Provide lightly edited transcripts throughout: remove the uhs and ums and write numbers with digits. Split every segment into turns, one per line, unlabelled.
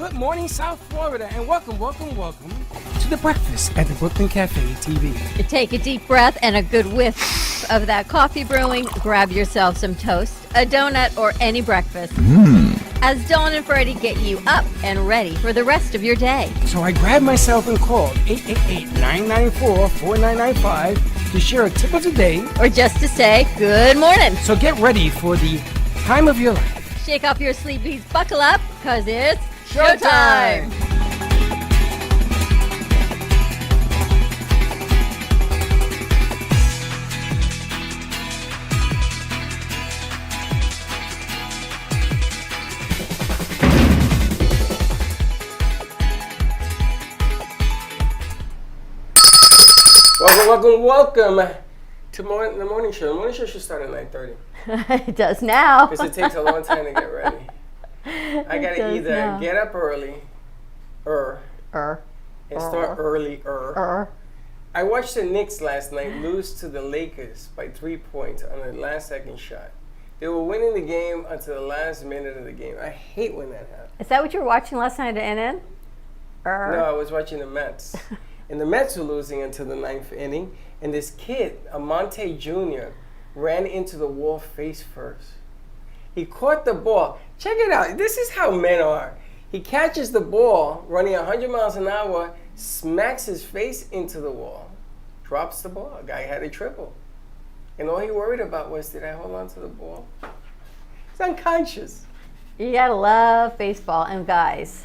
Good morning, South Florida, and welcome to the breakfast at the Brooklyn Cafe TV.
Take a deep breath and a good whiff of that coffee brewing. Grab yourself some toast, a donut, or any breakfast. As Dawn and Freddy get you up and ready for the rest of your day.
So I grabbed myself and called 888-994-4995 to share a tip of the day.
Or just to say good morning.
So get ready for the time of your life.
Shake off your sleepies, buckle up, because it's showtime.
Welcome to the morning show. The morning show should start at 9:30.
It does now.
Because it takes a long time to get ready. I gotta either get up early, and start earlier. I watched the Knicks last night lose to the Lakers by 3 points on the last second shot. They were winning the game until the last minute of the game. I hate when that happens.
Is that what you were watching last night at NN?
No, I was watching the Mets. And the Mets were losing until the ninth inning. And this kid, Amonte Jr., ran into the wall face first. He caught the ball. Check it out. This is how men are. He catches the ball, running 100 miles an hour, smacks his face into the wall, drops the ball. The guy had a triple. And all he worried about was, did I hold on to the ball? He's unconscious.
You gotta love baseball and guys.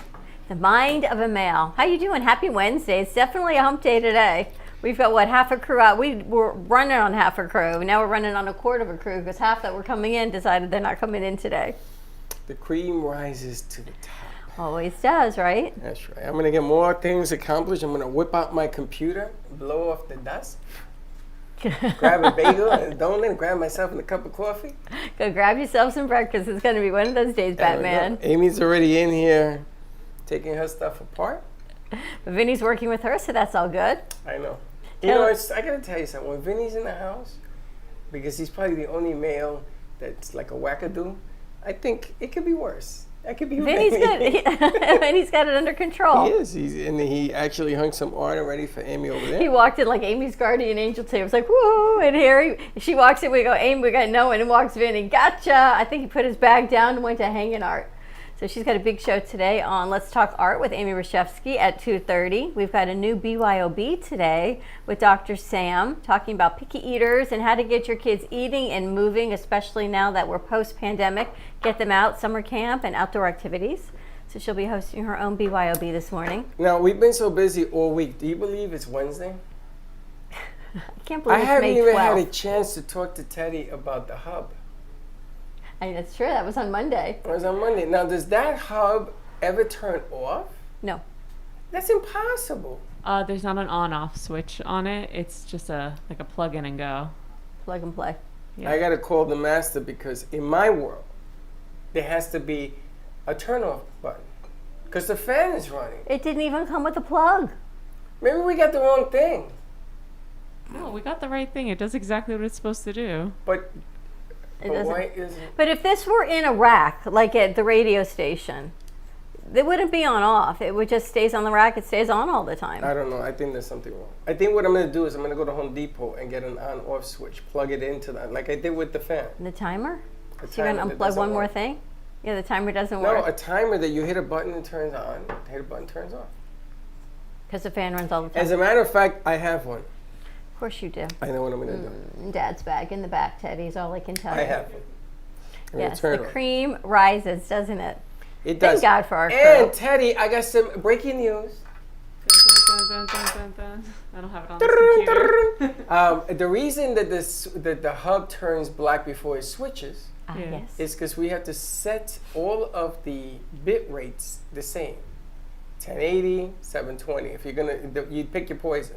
The mind of a male. How you doing? Happy Wednesday. It's definitely a hump day today. We've got, half a crew out. We were running on half a crew. Now we're running on a quarter of a crew because half that were coming in decided they're not coming in today.
The cream rises to the top.
Always does, right?
That's right. I'm going to get more things accomplished. I'm going to whip out my computer, blow off the dust, grab a bagel and a donut, and grab myself a cup of coffee.
Go grab yourself some breakfast. It's going to be one of those days, Batman.
Amy's already in here taking her stuff apart.
But Vinny's working with her, so that's all good.
I know. You know, I got to tell you something. When Vinny's in the house, because he's probably the only male that's like a wackadoo, I think it could be worse. That could be
Vinny's good. Vinny's got it under control.
He is. He actually hung some art already for Amy over there.
He walked in like Amy's guardian angel too. It was like, woo! And here she walks in, we go, Amy, we got no one. And walks Vinny, gotcha! I think he put his bag down and went to hanging art. So she's got a big show today on Let's Talk Art with Amy Reshevsky at 2:30. We've got a new BYOB today with Dr. Sam talking about picky eaters and how to get your kids eating and moving, especially now that we're post-pandemic. Get them out, summer camp and outdoor activities. So she'll be hosting her own BYOB this morning.
Now, we've been so busy all week. Do you believe it's Wednesday?
I can't believe it's May 12th.
I haven't even had a chance to talk to Teddy about the hub.
I mean, that's true. That was on Monday.
It was on Monday. Now, does that hub ever turn off?
No.
That's impossible.
There's not an on-off switch on it. It's just like a plug in and go.
Plug and play.
Yeah.
I got to call the master because in my world, there has to be a turn-off button because the fan is running.
It didn't even come with a plug.
Maybe we got the wrong thing.
No, we got the right thing. It does exactly what it's supposed to do.
But why isn't?
But if this were in a rack, like at the radio station, it wouldn't be on off. It would just stays on the rack. It stays on all the time.
I don't know. I think there's something wrong. I think what I'm going to do is I'm going to go to Home Depot and get an on-off switch, plug it into that, like I did with the fan.
The timer? So you're
timer
going to unplug one more thing? Yeah, the timer doesn't work.
No, a timer that you hit a button and turns on, hit a button, turns off.
Because the fan runs all the time.
As a matter of fact, I have one.
Of course you do.
I know what I'm going to do.
Dad's bag in the back, Teddy, is all I can tell you.
I have one.
Yes, the cream rises, doesn't it?
It does.
Thank God for our crew.
And Teddy, I got some breaking news.
I don't have it on this computer.
The reason that the hub turns black before it switches
Yes.
is because we have to set all of the bit rates the same. 1080, 720. If you're you pick your poison.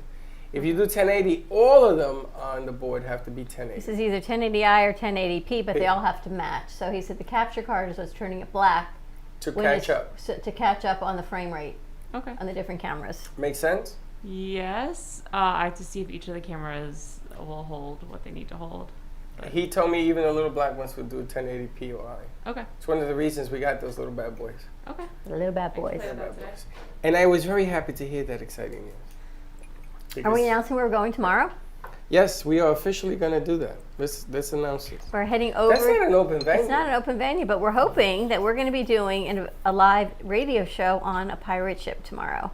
If you do 1080, all of them on the board have to be 1080.
This is either 1080i or 1080p, but they all have to match. So he said the capture card is what's turning it black.
To catch up.
To catch up on the frame rate.
Okay.
On the different cameras.
Make sense?
Yes. I have to see if each of the cameras will hold what they need to hold.
He told me even the little black ones would do 1080p or high.
Okay.
It's one of the reasons we got those little bad boys.
Okay.
The little bad boys.
play
Little
that
bad
today.
boys. And I was very happy to hear that exciting news.
Are we
Because-
announcing we're going tomorrow?
Yes, we are officially going to do that. Let's announce it.
We're heading over.
That's not an open venue.
It's not an open venue, but we're hoping that we're going to be doing a live radio show on a pirate ship tomorrow.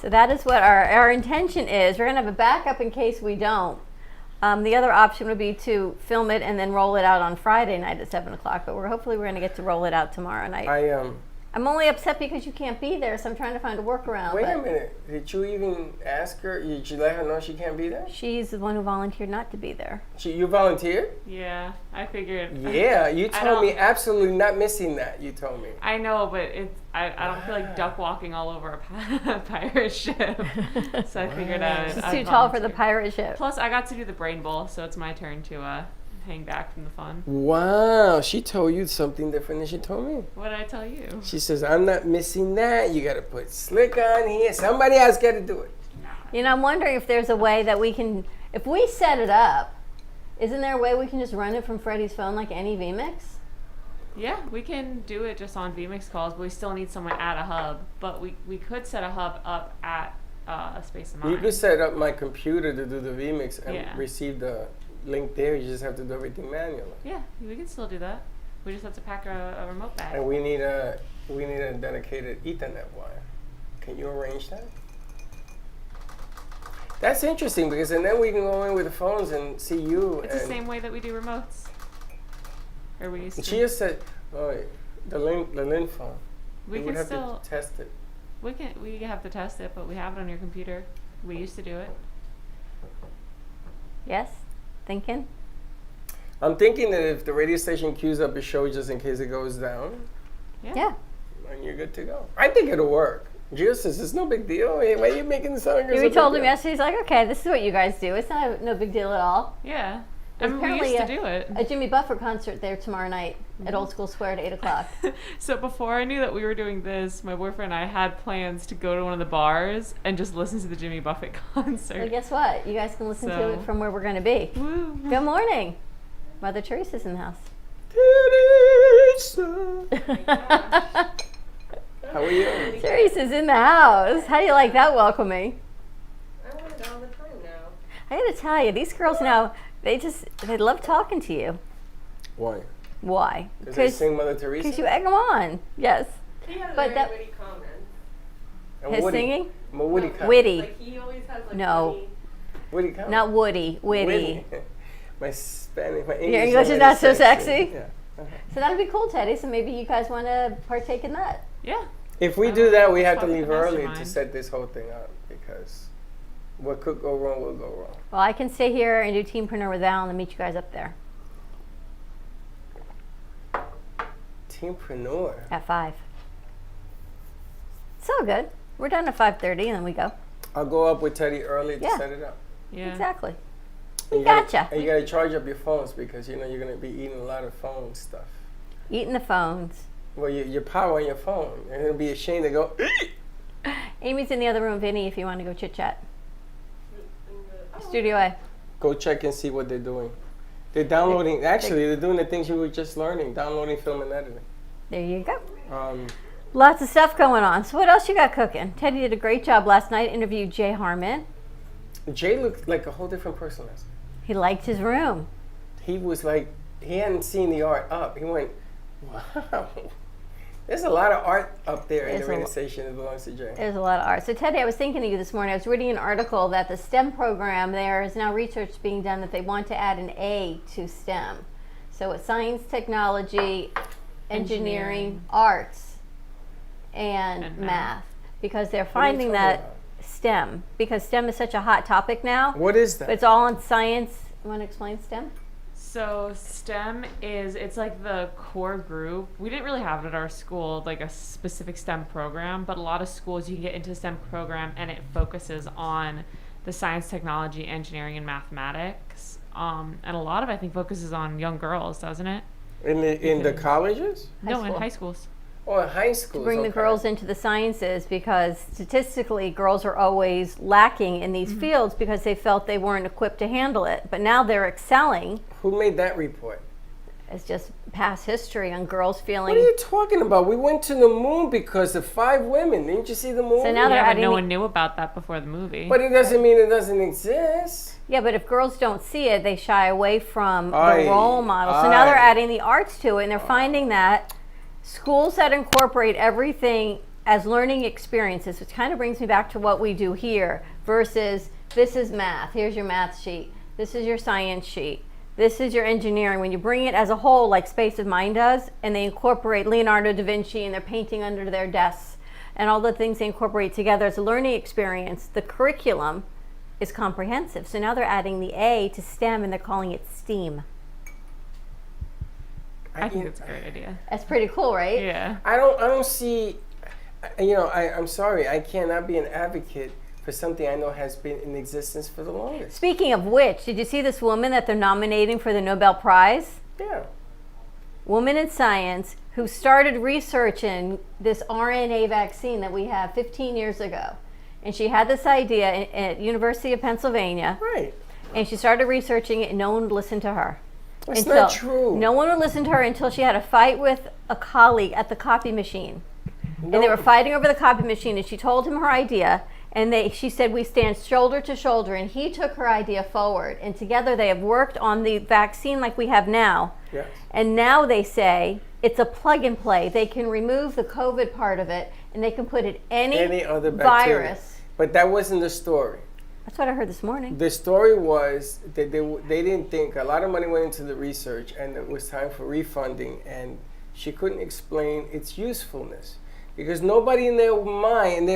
So that is what our intention is. We're going to have a backup in case we don't. The other option would be to film it and then roll it out on Friday night at 7 o'clock, but we're going to get to roll it out tomorrow night. I'm only upset because you can't be there, so I'm trying to find a workaround.
Wait a minute. Did you even ask her? Did you let her know she can't be there?
She's the one who volunteered not to be there.
You volunteered?
Yeah, I figured.
Yeah, you told me absolutely not missing that. You told me.
I know, but I don't feel like duck walking all over a pirate ship. So I figured
She's
I'd
too tall for the
volunteer.
pirate ship.
Plus, I got to do the brain bowl, so it's my turn to hang back from the fun.
Wow, she told you something different than she told me.
What did I tell you?
She says, I'm not missing that. You got to put slick on here. Somebody else got to do it.
You know, I'm wondering if there's a way that we can, if we set it up, isn't there a way we can just run it from Freddie's phone like any vMix?
Yeah, we can do it just on vMix calls, but we still need someone at a hub. But we could set a hub up at a Space of Mind.
You could set up my computer to do the vMix and
Yeah.
receive the link there. You just have to do everything manually.
Yeah, we can still do that. We just have to pack a remote bag.
And we need a dedicated Ethernet wire. Can you arrange that? That's interesting because and then we can go in with the phones and see you.
It's the same way that we do remotes. Or we used to.
She just said, "Oh, the link phone."
We
would
can
have
still
to test it.
we have to test it, but we have it on your computer. We used to do it.
Yes? Thinking?
I'm thinking that if the radio station queues up a show just in case it goes down,
Yeah.
and you're good to go. I think it'll work. Jill says it's no big deal. Hey, why are you making the sound?
We told him yesterday, he's like, okay, this is what you guys do. It's not no big deal at all.
Yeah.
There's
I mean, we used to
apparently
do it.
A Jimmy Buffett concert there tomorrow night at Old School Square at 8 o'clock.
So before I knew that we were doing this, my boyfriend and I had plans to go to one of the bars and just listen to the Jimmy Buffett concert.
Well, guess what? You guys can listen to
So-
it from where we're going to be.
Woo.
Good morning. Mother Teresa's in the house.
Teresa. How are you?
Teresa's in the house. How do you like that welcoming?
I want it all the time now.
I got to tell you, these girls now, they love talking to you.
Why?
Why?
Because they sing Mother Teresa?
Because you egg them on. Yes.
He had a
But
very
that-
witty comment.
And
His
Woody.
singing?
My Woody comment.
Witty.
Like he always has like
No.
funny-
Woody comment.
Not Woody. Witty.
My Spanish, my English.
Your English is not so sexy?
Yeah.
So that'd be cool, Teddy. So maybe you guys want to partake in that.
Yeah.
If we do that, we have to
Fuck the
leave early to
mastermind.
set this whole thing up because what could go wrong will go wrong.
Well, I can stay here and do Teampreneur with Val and meet you guys up there
Teampreneur.
at 5. So good. We're done at 5:30 and then we go.
I'll go up with Teddy early to
Yeah.
set it up.
Yeah.
Exactly.
And you
Gotcha.
Gotta, and you gotta charge up your phones because you know you're gonna be eating a lot of phone stuff.
Eating the phones.
Well, your power on your phone. You're gonna be ashamed to go.
Amy's in the other room, Vinny, if you want to go chit chat.
Oh,
Studio A.
Go check and see what they're doing. They're downloading. Actually, they're doing the things you were just learning. Downloading film and editing.
There you go.
Um,
Lots of stuff going on. So what else you got cooking? Teddy did a great job last night. Interviewed Jay Harmon.
Jay looked like a whole different person last night.
He liked his room.
He was like, he hadn't seen the art up. He went, wow. There's a lot of art up there in
There's
the
a
radio
lo-
station that belongs to Jay.
There's a lot of art. So Teddy, I was thinking of you this morning. I was reading an article that the STEM program, there is now research being done that they want to add an A to STEM. So it's science, technology, engineering, arts, and
And
math.
math.
Because they're
What are you
finding
talking
that
about?
STEM, because STEM is such a hot topic now.
What is that?
It's all in science. You want to explain STEM?
So STEM it's like the core group. We didn't really have it at our school, like a specific STEM program, but a lot of schools you can get into a STEM program and it focuses on the science, technology, engineering, and mathematics. And a lot of it, I think, focuses on young girls, doesn't it?
In the colleges?
High
No, in
school.
high schools.
Or in high school.
to bring the girls into the sciences, because statistically girls are always lacking in these fields because they felt they weren't equipped to handle it. But now they're excelling.
Who made that report?
It's just past history on girls feeling.
What are you talking about? We went to the moon because of 5 women. Didn't you see the movie?
So now they're
Yeah, but
adding
no one knew about that before the movie.
But it doesn't mean it doesn't exist.
Yeah, but if girls don't see it, they shy away from the role model. So now they're adding the arts to it, and they're finding that schools that incorporate everything as learning experiences, which kind of brings me back to what we do here, versus this is math. Here's your math sheet. This is your science sheet. This is your engineering. When you bring it as a whole, like Space of Mind does, and they incorporate Leonardo da Vinci and they're painting under their desks and all the things they incorporate together as a learning experience, the curriculum is comprehensive. So now they're adding the A to STEM and they're calling it STEAM.
I think it's a great idea.
That's pretty cool, right?
Yeah.
I don't see, I'm sorry, I cannot be an advocate for something I know has been in existence for the longest.
Speaking of which, did you see this woman that they're nominating for the Nobel Prize?
Yeah.
Woman in science who started researching this RNA vaccine that we have 15 years ago. And she had this idea at University of Pennsylvania.
Right.
And she started researching it and no one would listen to her.
That's not true.
No one would listen to her until she had a fight with a colleague at the copy machine. And they were fighting over the copy machine, and she told him her idea, and she said, we stand shoulder to shoulder, and he took her idea forward. And together they have worked on the vaccine like we have now.
Yes.
And now they say it's a plug and play. They can remove the COVID part of it, and they can put it any
other bacteria.
virus.
But that wasn't the story.
That's what I heard this morning.
The story was that they didn't think, a lot of money went into the research, and it was time for refunding, and she couldn't explain its usefulness. Because nobody in their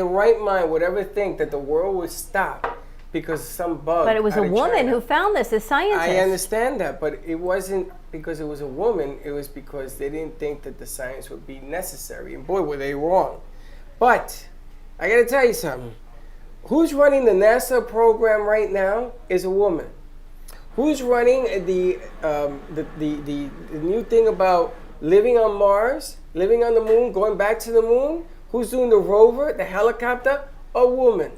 right mind would ever think that the world would stop because of some bug.
But it was a
out of
woman
China.
who found this, a scientist.
I understand that, but it wasn't because it was a woman. It was because they didn't think that the science would be necessary. And boy, were they wrong. But I got to tell you something. Who's running the NASA program right now is a woman. Who's running the new thing about living on Mars, living on the moon, going back to the moon? Who's doing the rover, the helicopter? A woman.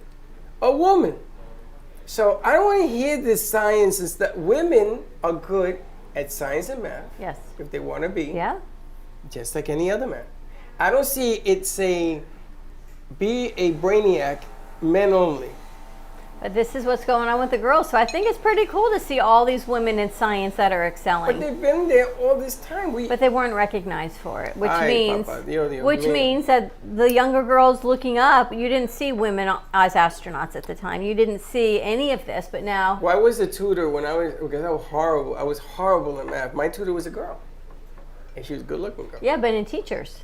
A woman. So I don't want to hear this science and stuff. Women are good at science and math.
Yes.
If they want to be.
Yeah.
Just like any other man. I don't see be a brainiac, men only.
But this is what's going on with the girls. So I think it's pretty cool to see all these women in science that are excelling.
But they've been there all this time.
But they weren't recognized for it, which means
means
that the younger girls looking up, you didn't see women as astronauts at the time. You didn't see any of this, but now.
Why was the tutor because I was horrible. I was horrible in math. My tutor was a girl, and she was a good-looking girl.
Yeah, but in teachers.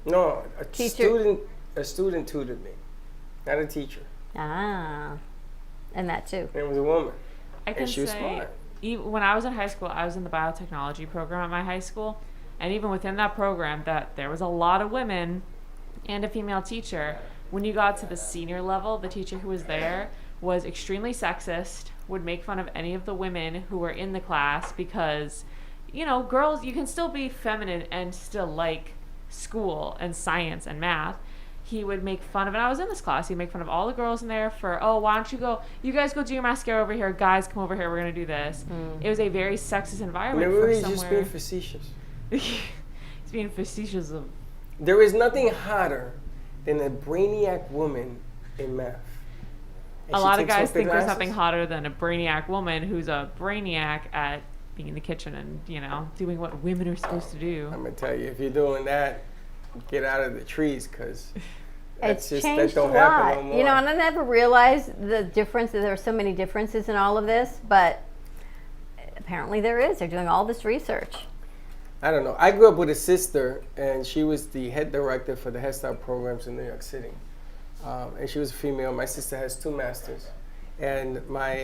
No, a
Teacher.
student tutored me, not a teacher.
Ah, and that too.
And it was a woman.
I can
And she was
say,
smart.
when I was in high school, I was in the biotechnology program at my high school, and even within that program, that there was a lot of women and a female teacher. When you got to the senior level, the teacher who was there was extremely sexist, would make fun of any of the women who were in the class because, girls, you can still be feminine and still like school and science and math. He would make fun of, and I was in this class, he'd make fun of all the girls in there for, why don't you guys go do your mascara over here, guys come over here, we're going to do this. It was a very sexist environment.
They were really just being facetious.
He's being facetious of.
There is nothing hotter than a brainiac woman in math. And
A
she
lot of
takes
guys
off the
think there's
glasses.
nothing hotter than a brainiac woman who's a brainiac at being in the kitchen and, doing what women are supposed to do.
I'm going to tell you, if you're doing that, get out of the trees, because
It's
that
changed
don't
a lot.
happen no more.
And I never realized the difference, that there are so many differences in all of this, but apparently there is. They're doing all this research.
I don't know. I grew up with a sister, and she was the head director for the Head Start programs in New York City. And she was a female. My sister has 2 masters. And my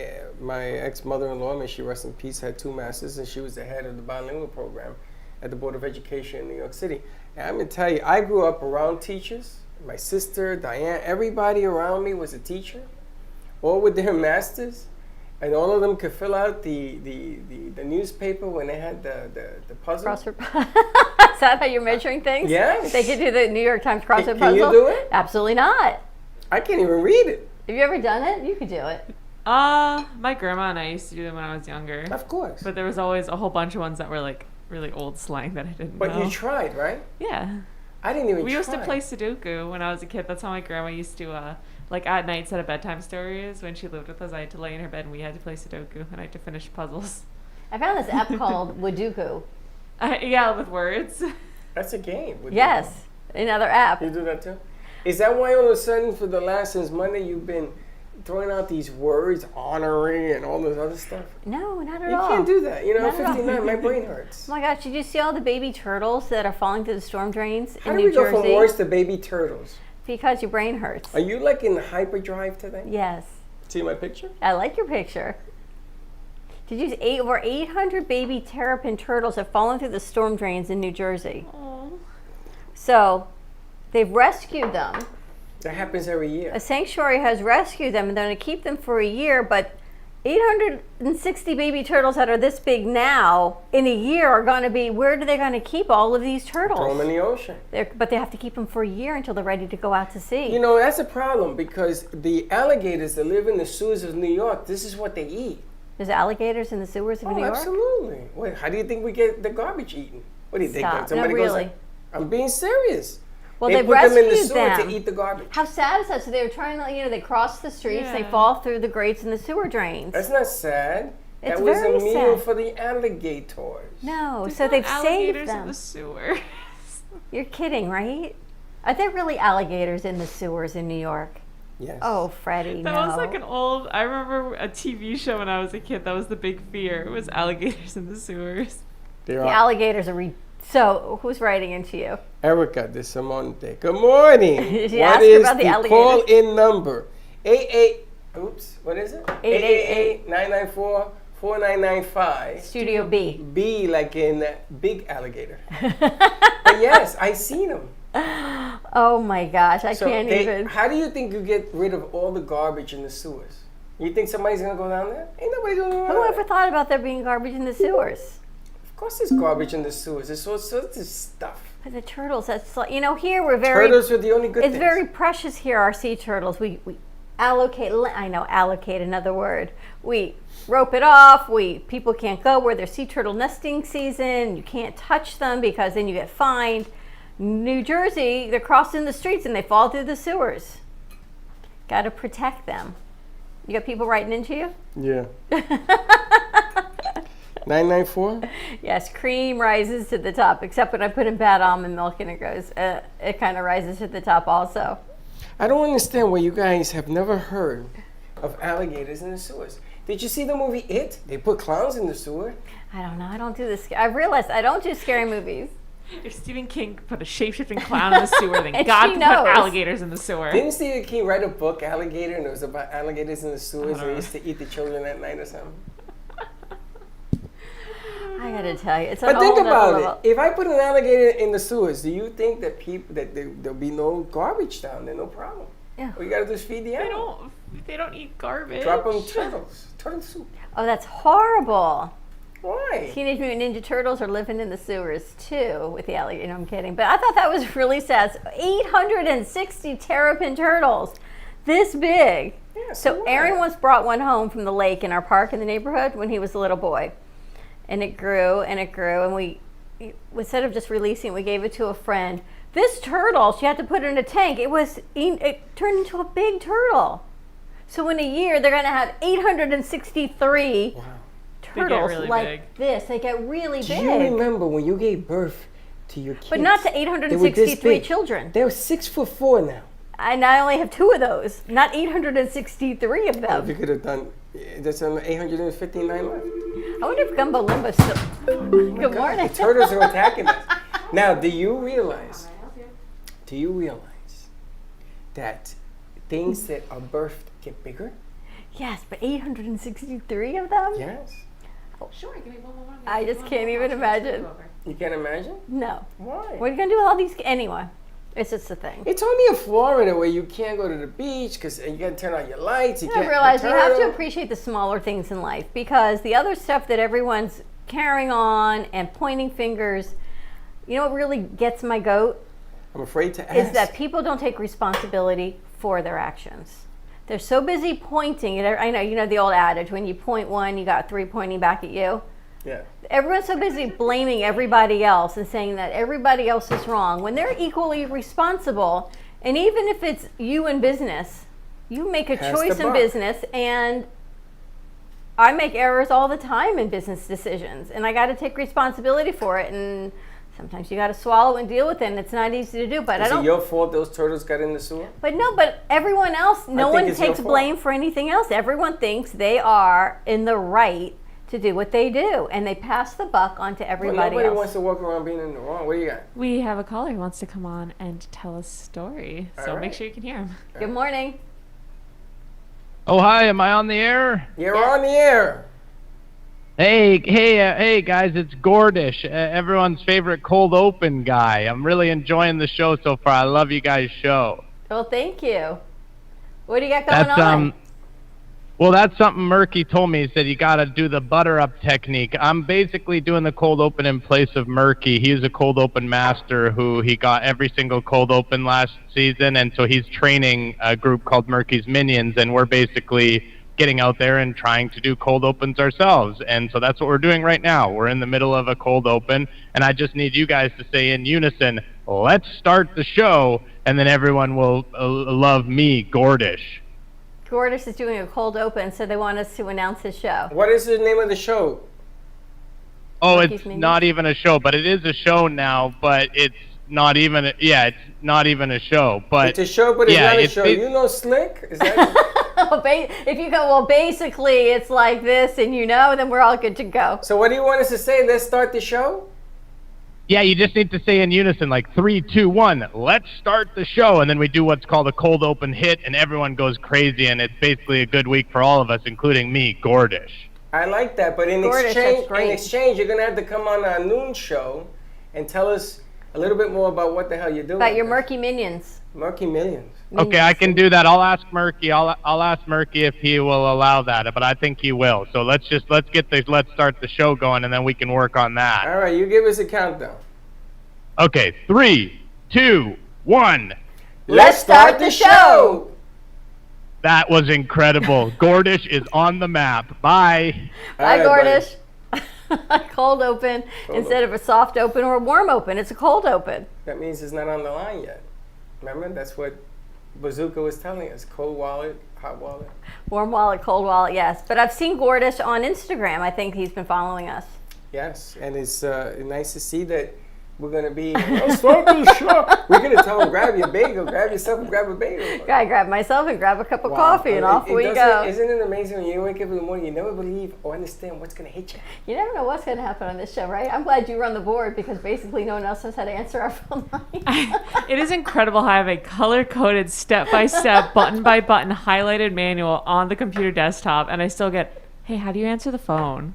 ex-mother-in-law, may she rest in peace, had 2 masters, and she was the head of the bilingual program at the Board of Education in New York City. And I'm going to tell you, I grew up around teachers. My sister, Diane, everybody around me was a teacher, all with their masters. And all of them could fill out the newspaper when they had the puzzle.
Crossword. Is that how you're measuring things?
Yes.
They could do the New York Times crossword puzzle?
Can you do it?
Absolutely not.
I can't even read it.
Have you ever done it? You could do it.
My grandma and I used to do them when I was younger.
Of course.
But there was always a whole bunch of ones that were like really old slang that I didn't know.
But you tried, right?
Yeah.
I didn't even
We
try.
used to play Sudoku when I was a kid. That's how my grandma used to, like at night set up bedtime stories. When she lived with us, I had to lay in her bed and we had to play Sudoku and I had to finish puzzles.
I found this app called Waduku.
Yeah, with words.
That's a game. Would
Yes, another app.
You do that too? Is that why all of a sudden for the last since Monday you've been throwing out these words, honorary and all this other stuff?
No, not at
You
all.
can't do that. You know,
Not
I'm
at all.
59, my brain hurts.
Oh my gosh, did you see all the baby turtles that are falling through the storm drains
How
in
do
New
we go
Jersey?
from words to baby turtles?
Because your brain hurts.
Are you like in hyperdrive today?
Yes.
See my picture?
I like your picture. Did you see over 800 baby terrapin turtles have fallen through the storm drains in New Jersey?
Oh.
So they've rescued them.
That happens every year.
A sanctuary has rescued them and they're going to keep them for a year, but 860 baby turtles that are this big now in a year are going to be, where are they going to keep all of these turtles?
Throw them in the ocean.
But they have to keep them for a year until they're ready to go out to sea.
You know, that's a problem because the alligators that live in the sewers of New York, this is what they eat.
There's alligators in the sewers of
Oh,
New York?
absolutely. Wait, how do you think we get the garbage eaten? What do you
Stop.
think? Somebody
No,
goes,
really.
I'm being serious.
Well,
they
they've
put them in the
rescued
sewer
them.
to eat the garbage.
How sad is that? So they were trying to, they cross the streets, they
Yeah.
fall through the grates in the sewer drains.
That's not sad.
It's
that was
very
a meal
sad.
for the alligators.
No,
There's
so
not
they've
alligators
saved
in
them.
the sewer.
You're kidding, right? Are there really alligators in the sewers in New York?
Yes.
Oh, Freddie,
That
no.
was like I remember a TV show when I was a kid. That was the big fear. It was alligators in the sewers.
There
The
are.
alligators are so, who's writing into you?
Erica de Simonte. Good morning.
Did you
What
ask her
is
about the
the
alligators?
call-in number? 88. Oops. What is it? 888-994-4995.
Studio B.
B like in big alligator. But yes, I seen them.
Oh my gosh, I
So
can't even.
how do you think you get rid of all the garbage in the sewers? You think somebody's gonna go down there? Ain't nobody gonna go down
Who
there.
ever thought about there being garbage in the sewers?
Of course there's garbage in the sewers. There's all sorts of stuff.
But the turtles, that's like, here we're very.
Turtles are the only good
It's
things.
very precious here, our sea turtles. We allocate, allocate another word. We rope it off. People can't go where there's sea turtle nesting season. You can't touch them because then you get fined. New Jersey, they're crossing the streets and they fall through the sewers. Got to protect them. You got people writing into you?
Yeah. 994?
Yes, cream rises to the top, except when I put in bad almond milk and it kind of rises to the top also.
I don't understand why you guys have never heard of alligators in the sewers. Did you see the movie It? They put clowns in the sewer.
I don't know. I don't do this. I've realized I don't do scary movies.
If Stephen King put a shape-shifting clown in the sewer, then
And
God
she
can
knows.
put alligators in the sewer.
Didn't Stephen King write a book, Alligator, and it was about alligators in the sewers and they used to eat the children at night or something?
I gotta tell you, it's a
But
whole
think
nother
about
level.
it. If I put an alligator in the sewers, do you think that there'll be no garbage down there? No problem.
Yeah.
All you gotta do is feed the
They
animal.
don't eat garbage.
Drop them turtles. Turtle soup.
Oh, that's horrible.
Why?
Teenage Mutant Ninja Turtles are living in the sewers too with the alligator. No, I'm kidding. But I thought that was really sad. 860 terrapin turtles, this big.
Yeah,
So
what?
Aaron once brought one home from the lake in our park in the neighborhood when he was a little boy. And it grew and it grew. And we instead of just releasing it, we gave it to a friend. This turtle, she had to put it in a tank. It turned into a big turtle. So in a year, they're going to have 863
Wow.
turtles
really
like
big.
this. They get really
Do
big.
you remember when you gave birth to your kids?
But not to
They were this
863
big.
children.
They're 6'4" now.
And I only have 2 of those, not 863 of
If
them.
you could have done, that's on 859 left.
I wonder if Gumbo Limbo still. Good morning.
The turtles are attacking us. Now, do you realize that things that are birthed get bigger?
Yes, but 863 of them?
Yes.
Sure, give me one.
I just can't even imagine.
You can't imagine?
No.
Why?
What are you going to do with all these? Anyway, it's just a thing.
It's only in Florida where you can't go to the beach because you got to turn on your lights. You
I
can't
realize you have to
turtle.
appreciate the smaller things in life because the other stuff that everyone's carrying on and pointing fingers, You know what really gets my goat?
I'm afraid to ask.
Is that people don't take responsibility for their actions. They're so busy pointing at. I know, you know the old adage, when you point one, you got three pointing back at you.
Yeah.
Everyone's so busy blaming everybody else and saying that everybody else is wrong when they're equally responsible. And even if it's you in business, you make a
Pass
choice
the
in
buck.
business, and I make errors all the time in business decisions, and I got to take responsibility for it. And sometimes you got to swallow and deal with it, and it's not easy to do. But
Is
I don't.
it your fault those turtles got in the sewer?
But no, but everyone else, no
think
one
it's your
takes
fault.
blame for anything else. Everyone thinks they are in the right to do what they do, and they pass the buck on to
Well,
everybody
nobody
else.
wants to walk around being in the wrong. What do you got?
We have a caller who wants to come on and tell a story. So
All
make
right.
sure you can hear him.
Good morning.
Oh, hi, am I on the air?
You're on the air.
Hey, guys, it's Gordish, everyone's favorite cold open guy. I'm really enjoying the show so far. I love you guys' show.
Well, thank you. What do you got going on?
Well, that's something Murky told me. He said you got to do the butter up technique. I'm basically doing the cold open in place of Murky. He's a cold open master who he got every single cold open last season, and so he's training a group called Murky's Minions, and we're basically getting out there and trying to do cold opens ourselves. And so that's what we're doing right now. We're in the middle of a cold open, and I just need you guys to say in unison, let's start the show, and then everyone will love me, Gordish.
Gordish is doing a cold open, so they want us to announce his show.
What is the name of the show?
Oh,
Murky's
it's
Minions?
not even a show, but it is a show now, but it's not even, it's not even a show. But
It's a show, but it's
yeah,
not a
it's
show.
ba-
You know Slick? Is that
If you go, well, basically, it's like this, and you know, then we're all good to go.
So what do you want us to say? Let's start the show?
Yeah, you just need to say in unison, like 3, 2, 1, let's start the show. And then we do what's called a cold open hit, and everyone goes crazy, and it's basically a good week for all of us, including me, Gordish.
I like that, but in
Gordish, that's great.
exchange, you're gonna have to come on our noon show and tell us a little bit more about what the hell you're doing.
About your Murky Minions.
Murky Millions.
Okay, I can do that. I'll ask Murky. I'll ask Murky if he will allow that, but I think he will. So let's start the show going, and then we can work on that.
All right, you give us a countdown.
Okay, 3, 2, 1.
Let's start the show.
That was incredible. Gordish is on the map. Bye.
Bye,
All right,
Gordish. Cold open instead of a soft open or a warm open. It's a cold open.
That means it's not on the line yet. Remember, that's what Bazooka was telling us. Cold wallet, hot wallet.
Warm wallet, cold wallet, yes. But I've seen Gordish on Instagram. I think he's been following us.
Yes, and it's nice to see that we're going to be, let's start the show. We're going to tell them, grab your bagel, grab yourself and grab a bagel.
I grab myself and grab a cup of
Wow.
coffee, and off we go.
Isn't it amazing when you wake up in the morning, you never believe or understand what's going to hit you?
You never know what's going to happen on this show, right? I'm glad you run the board because basically no one else knows how to answer our phone line.
It is incredible how I have a color-coded, step-by-step, button-by-button highlighted manual on the computer desktop, and I still get, hey, how do you answer the phone?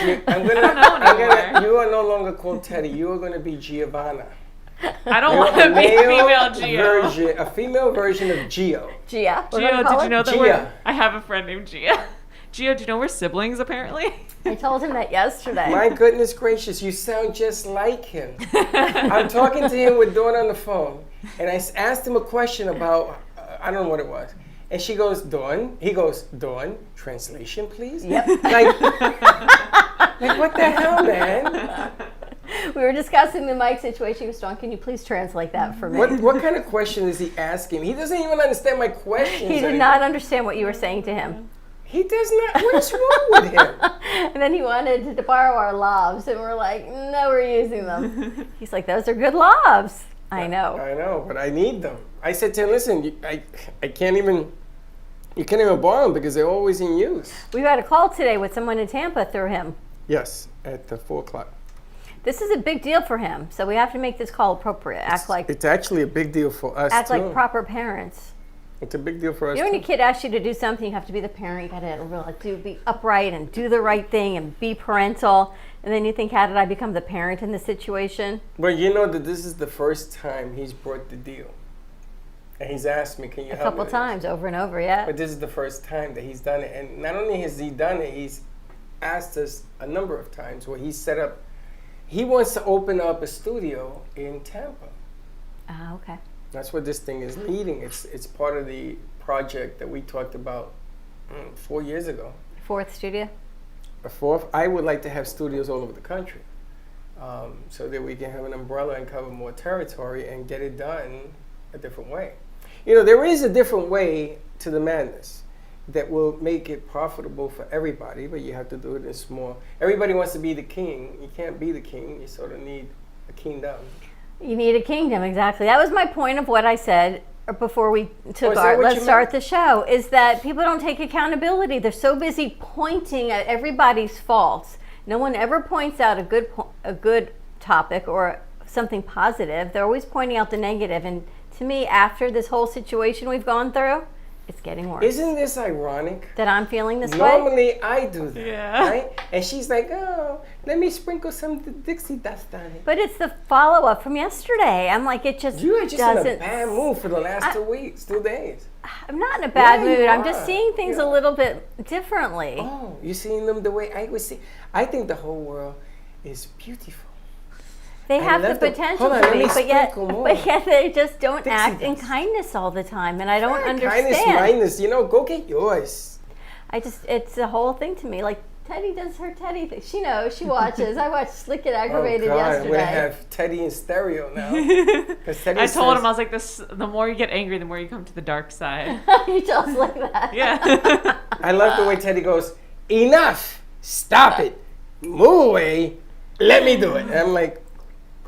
You are no longer called Teddy. You are going to be Giovanna.
I don't
You're
want to be female Gio.
a female version of Gio.
Gia. we're
Gio,
gonna call
did you know
her?
that I have a friend named Gia? Gio, do you know we're siblings, apparently?
I told him that yesterday.
My goodness gracious, you sound just like him. I'm talking to him with Dawn on the phone, and I asked him a question about, I don't know what it was. And she goes, Dawn. He goes, Dawn, translation, please?
Yep.
Like what the hell, man?
We were discussing the mic situation. He was Dawn, can you please translate that for me?
What kind of question is he asking? He doesn't even understand my questions.
He did not understand what you were saying to him.
He does not. What is wrong with him?
And then he wanted to borrow our lobs, and we're like, no, we're using them. He's like, those are good lobs. I know.
I know, but I need them. I said to him, listen, I can't even, you can't even borrow them because they're always in use.
We had a call today with someone in Tampa through him.
Yes, at 4 o'clock.
This is a big deal for him, so we have to make this call appropriate.
It's actually a big deal for us,
act
too.
like proper parents.
It's a big deal for us,
You know, when
too.
your kid asks you to do something, you have to be the parent. You got to really be upright and do the right thing and be parental. And then you think, how did I become the parent in this situation?
But you know that this is the first time he's brought the deal. And he's asked me, can you help me?
A couple
with
times, over and over, yeah.
But this is the first time that he's done it. And not only has he done it, he's asked us a number of times where he he wants to open up a studio in Tampa.
Ah, okay.
That's what this thing is leading. It's part of the project that we talked about 4 years ago.
4th studio?
A 4th. I would like to have studios all over the country, so that we can have an umbrella and cover more territory and get it done a different way. You know, there is a different way to the madness that will make it profitable for everybody, but you have to do it in small. Everybody wants to be the king. You can't be the king. You sort of need a kingdom.
You need a kingdom, exactly. That was my point of what I said before we took let's start the show, is that people don't take accountability. They're so busy pointing at everybody's faults. No one ever points out a good topic or something positive. They're always pointing out the negative. And to me, after this whole situation we've gone through, it's getting worse.
Isn't this ironic?
That I'm feeling this way?
Normally I do that,
Yeah.
right? And she's like, oh, let me sprinkle some Dixie dust on it.
But it's the follow-up from yesterday. I'm like, it just
You are just
doesn't...
in a bad mood for the last 2 weeks, 2 days.
I'm not in a bad
Yeah, you
mood. I'm
are.
just seeing things
Yeah.
a little bit differently.
Oh, you're seeing them the way I would see. I think the whole world is beautiful.
They have the
love the-
potential
hold on,
to
let
be,
me
but yet
sprinkle more.
they just don't
Dixie
act in
dust.
kindness all the time, and I don't
Kindness,
understand.
mindness, go get yours.
It's the whole thing to me. Like Teddy does her Teddy thing. She knows. She watches. I watched Slick and Aggravated
I'm
yesterday.
gonna have Teddy in stereo now. 'Cause Teddy
I told
says-
him, I was like, this. The more you get angry, the more you come to the dark side.
You tell us like that.
Yeah.
I love the way Teddy goes, enough, stop it, move away, let me do it. And I'm like,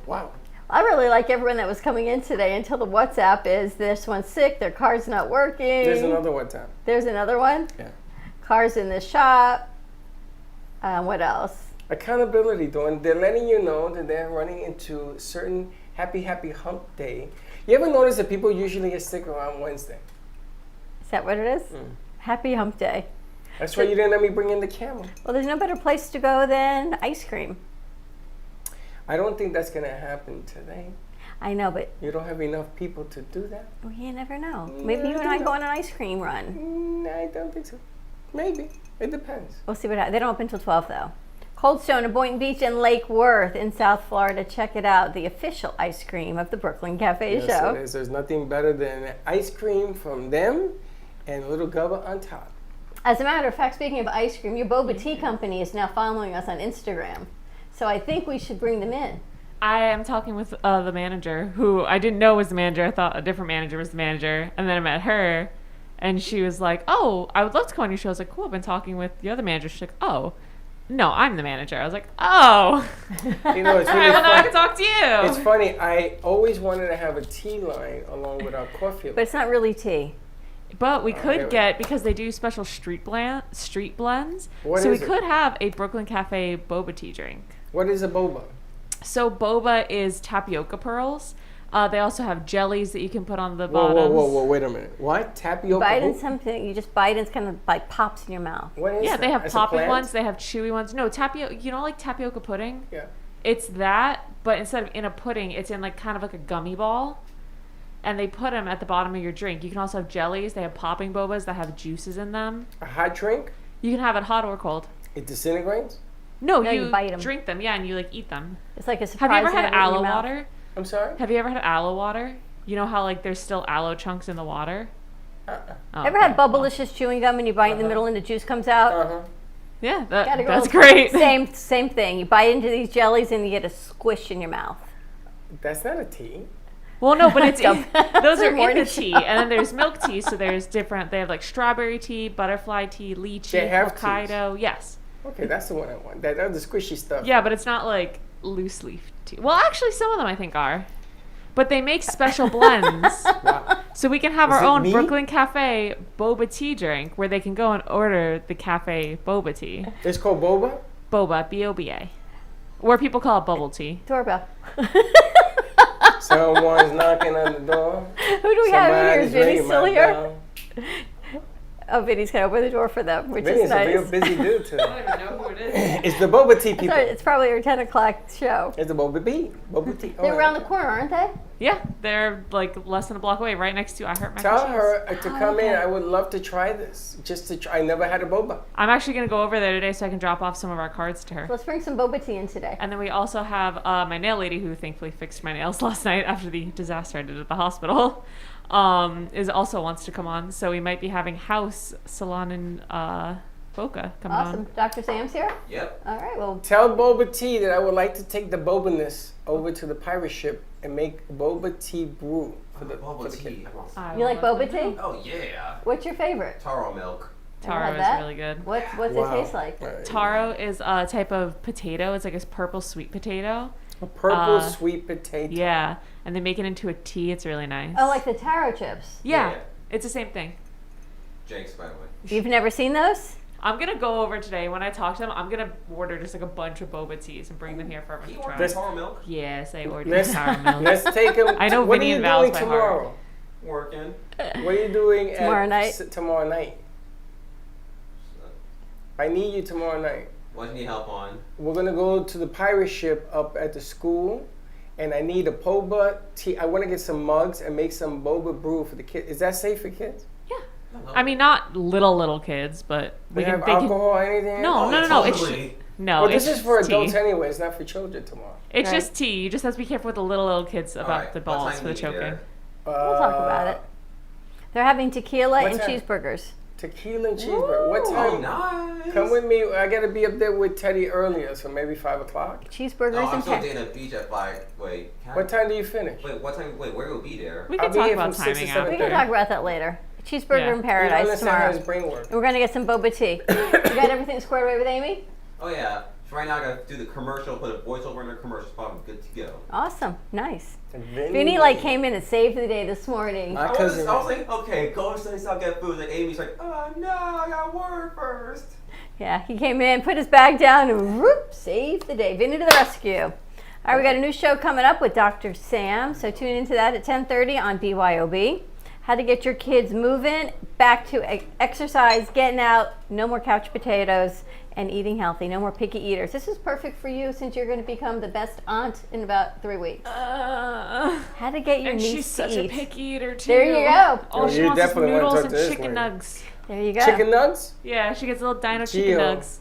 wow.
I really like everyone that was coming in today until the WhatsApp is this one's sick, their car's not working.
There's another one time.
There's another one?
Yeah.
Car's in the shop. What else?
Accountability, Dawn. They're letting you know that they're running into certain happy hump day. You ever notice that people usually get sick around Wednesday?
Is that what it is? Happy hump day.
That's why you didn't let me bring in the camera.
Well, there's no better place to go than ice cream.
I don't think that's going to happen today.
I know, but
You don't have enough people to do that?
you never know. Maybe you and I go on an ice cream run.
I don't think so. Maybe. It depends.
We'll see what happens. They don't open until 12, though. Cold Stone in Boynton Beach and Lake Worth in South Florida. Check it out. The official ice cream of the Brooklyn Cafe
Yes,
Show.
it is. There's nothing better than ice cream from them and a little gubba on top.
As a matter of fact, speaking of ice cream, your Boba Tea company is now following us on Instagram. So I think we should bring them in.
I am talking with the manager, who I didn't know was the manager. I thought a different manager was the manager. And then I met her, and she was like, oh, I would love to come on your show. I was like, cool, I've been talking with the other manager. She's like, oh, no, I'm the manager. I was like, oh.
You know, it's
All
really
right, well, now I
fun.
can talk to you.
It's funny. I always wanted to have a tea line along with our coffee
But
line.
it's not really tea.
But we could
really?
get, because they do special street blends,
What
so we
is it?
could have a Brooklyn Cafe boba tea drink.
What is a boba?
So boba is tapioca pearls. They also have jellies that you can put on the
Whoa,
bottoms.
whoa, wait a minute. What?
You
Tapioca?
bite in
who?
something, you just bite and it's kind of like pops in your mouth.
What is
Yeah,
that?
they have
It's a
popping
plant?
ones. They have chewy ones. No, tapioca. You know, like tapioca pudding.
Yeah.
It's that, but instead of in a pudding, it's in like kind of like a gummy ball, and they put them at the bottom of your drink. You can also have jellies. They have popping bobas that have juices in them.
A hot drink?
You can have it hot or cold.
It disintegrates?
No,
No, you bite 'em.
drink them. Yeah, and you like eat them.
It's like a
Have
surprise.
you ever had
in your
aloe
mouth.
water?
I'm sorry?
Have you ever had aloe water? You know how like there's still aloe chunks in the water? Oh,
Ever had Bubblicious chewing gum and you bite in the middle and the juice comes out?
Uh-huh.
Yeah,
Gotta go.
that's great.
Same thing. You bite into these jellies and you get a squish in your mouth.
That's not a tea.
Well, no, but it's
Dumb.
those are in
Morning
the tea, and then there's milk tea. So there's different. They have like strawberry tea, butterfly tea, lychee,
They have
Hokkaido. Yes.
Okay, that's the one I want. That other squishy stuff.
Yeah, but it's not like loose leaf tea. Well, actually, some of them I think are. But they make special blends.
Wow.
So we can have
Is
our
it
own
me?
Brooklyn Cafe boba tea drink where they can go and order the cafe boba tea.
It's called boba?
Boba, B-O-B-A. Or people call it bubble tea.
Doorbell.
Someone's knocking on the door.
Who do we have in here? Is
Somebody's
Vinny
ringing
still
my
here?
bell.
Oh, Vinny's gonna open the door for them, which
Vinny's
is nice.
a real busy dude
I
today.
don't even know who it is.
It's the Boba Tea people.
Sorry, it's probably our 10 o'clock show.
It's the Boba Tea. Boba Tea.
They're around the corner, aren't they?
Yeah, they're like less than a block away, right next to I Heart Mac
Tell
and Cheese.
her to come in.
okay.
I would love to try this. Just to try. I never had a boba.
I'm actually gonna go over there today so I can drop off some of our cards to her.
Let's bring some boba tea in today.
And then we also have my nail lady who thankfully fixed my nails last night after the disaster I did at the hospital. Is also wants to come on. So we might be having House Salon in Boca coming
Awesome.
on.
Dr. Sam's here?
Yep.
All right, well,
Tell Boba Tea that I would like to take the bobaness over to the pirate ship and make Boba Tea brew for the
Boba
kid.
tea.
I
you like
will
boba
let them
tea?
Oh yeah.
What's your favorite?
Taro milk.
Never
Taro
had
is
that?
really good.
What's
Wow.
it taste like?
Taro is a type of potato. It's like a purple sweet potato.
A purple sweet potato.
Yeah, and they make it into a tea. It's really nice.
Oh, like the taro chips.
Yeah,
Yeah.
it's the same thing.
Jenks, by the way.
You've never seen those?
I'm gonna go over today. When I talk to them, I'm gonna order just like a bunch of boba teas and bring them here for everyone
He
to try.
ordered taro milk.
Yes, I ordered
Let's,
taro milk.
let's take him.
I know
what
Vinny
are you
and Val's
doing
by
tomorrow?
heart.
Working.
What are you doing
Tomorrow night?
Tomorrow night. I need you tomorrow night.
What do you need help on?
We're gonna go to the pirate ship up at the school, and I need a boba tea. I want to get some mugs and make some boba brew for the kids. Is that safe for kids?
Yeah. I mean, not little kids, but
They have alcohol or anything?
No,
Oh,
no, no, no. It's
totally.
no.
Well,
it's
this is
just
for
tea.
adults anyway. It's not for children tomorrow.
It's
Right.
just tea. You just have to be careful with the little kids about
Alright,
the
what
balls
time
for the
you need
choking.
there?
We'll talk about it. They're having tequila
What
and
time?
cheeseburgers.
Tequila and cheeseburger. What
Oh,
time?
nice.
Come with me. I gotta be up there with Teddy earlier, so maybe 5 o'clock.
Cheeseburgers
No, I'm
and
still
ca-
dating a beach at 5. Wait.
What time do you finish?
Wait, what time? Wait, where will be there?
We
I'll
can
be
talk
here
about
from 6 to
timing
7:30.
We can
after.
talk about that later. Cheeseburger
Yeah.
in
You don't
paradise
understand how
tomorrow.
his brain works.
And we're gonna get some boba tea. You got everything squared away with Amy?
Oh yeah. So right now I gotta do the commercial, put a voiceover in the commercial spot. I'm good to go.
Awesome. Nice.
Vinny
Vinny like came in and saved the day this morning.
My
I was
cousin.
like, okay, go upstairs, I'll get food. And Amy's like, oh no, I got work first.
Yeah, he came in, put his bag down, and whoop, saved the day. Vinny to the rescue. All right, we got a new show coming up with Dr. Sam, so tune into that at 10:30 on BYOB. How to get your kids moving, back to exercise, getting out, no more couch potatoes, and eating healthy. No more picky eaters. This is perfect for you since you're going to become the best aunt in about 3 weeks. How to get your
And
niece
she's
to
such
eat.
a picky eater too.
There you go.
All
Yeah,
she
you
wants is
definitely wanna
noodles
talk
and
to this
chicken
lady.
nugs.
There you go.
Chicken nugs?
Yeah, she gets little dino chicken
Gio.
nugs.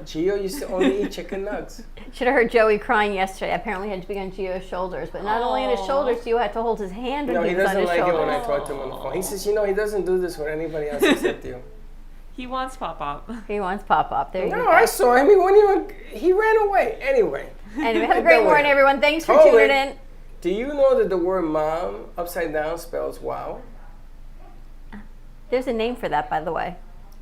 Gio used to only eat chicken nugs.
Should have heard Joey crying yesterday. Apparently, had to be on Gio's shoulders, but not only on his
Aw.
shoulders, Gio had to hold his hand when
No,
he
he
was on
doesn't
his
like it
shoulders.
when I talk to him on the phone. He says, you know, he doesn't do this with anybody else except you.
He wants pop pop.
He wants pop up. There you
No,
go.
I saw him. He wouldn't even. He ran away. Anyway,
Anyway, have a great
Don't
morning,
worry.
everyone. Thanks for
Hold
tuning
it.
in.
do you know that the word mom upside down spells wow?
There's a name for that, by the way.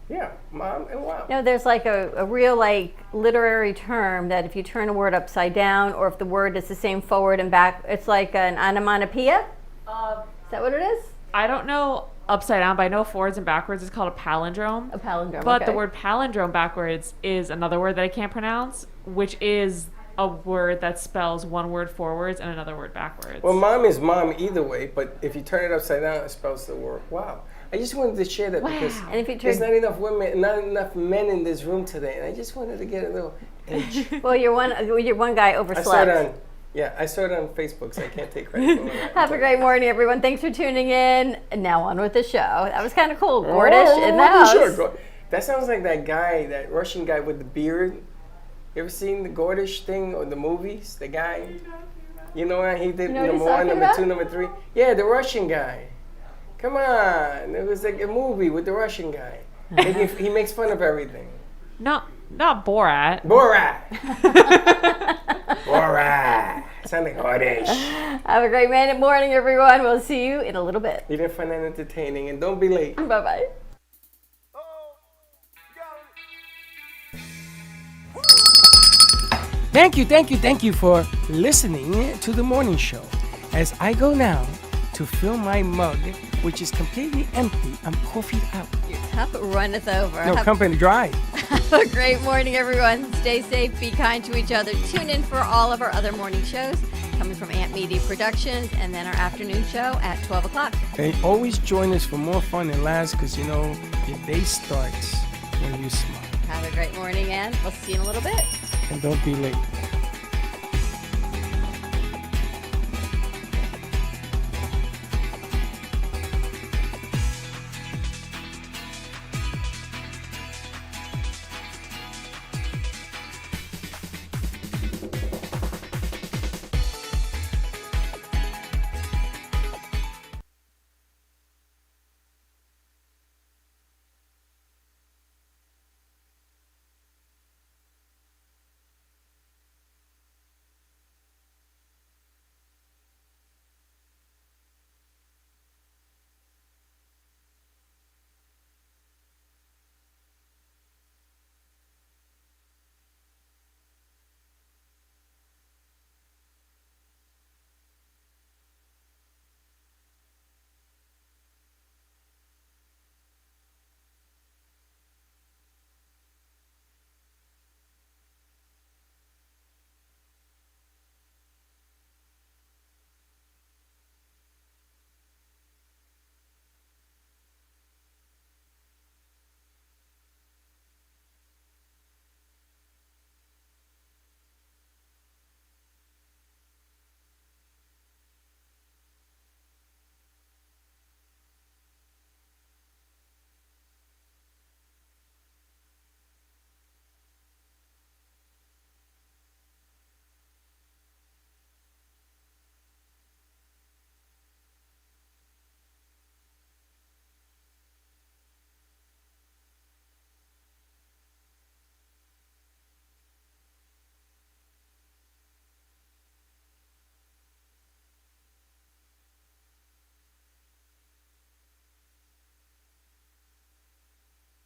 Yeah, mom and wow.
No, there's like a real like literary term that if you turn a word upside down, or if the word is the same forward and back, it's like an onomatopoeia. Is that what it is?
I don't know upside down, but I know forwards and backwards is called a palindrome.
A palindrome.
But
okay.
the word palindrome backwards is another word that I can't pronounce, which is a word that spells one word forwards and another word backwards.
Well, mom is mom either way, but if you turn it upside down, it spells the word wow. I just wanted to share that because
And if you
there's
turn,
not enough women, not enough men in this room today, and I just wanted to get a little edge.
well, you're one guy
I saw it
overslept.
on, I saw it on Facebook, so I can't take credit for that.
Have a great morning, everyone. Thanks for tuning in. And now on with the show. That was kind of cool. Gordish in the house.
Sure. That sounds like that guy, that Russian guy with the beard. You ever seen the Gordish thing or the movies? The guy, you know what he did?
You know what
Number
he's
one,
talking
number
about?
two, number three. Yeah, the Russian guy. Come on, it was like a movie with the Russian guy. He makes fun of everything.
not Borat.
Borat. Borat. Sound like Gordish.
Have a great morning, everyone. We'll see you in a little bit.
You didn't find that entertaining, and don't be late.
Bye-bye.
Thank you for listening to the morning show. As I go now to to fill my mug, which is completely empty. I'm coffeeed out.
Your cup runneth over.
No, company dry.
Have a great morning, everyone. Stay safe, be kind to each other. Tune in for all of our other morning shows coming from Ant Media Productions, and then our afternoon show at 12 o'clock.
And always join us for more fun and laughs, because you know your day starts when you smile.
Have a great morning, and we'll see you in a little bit.
And don't be late.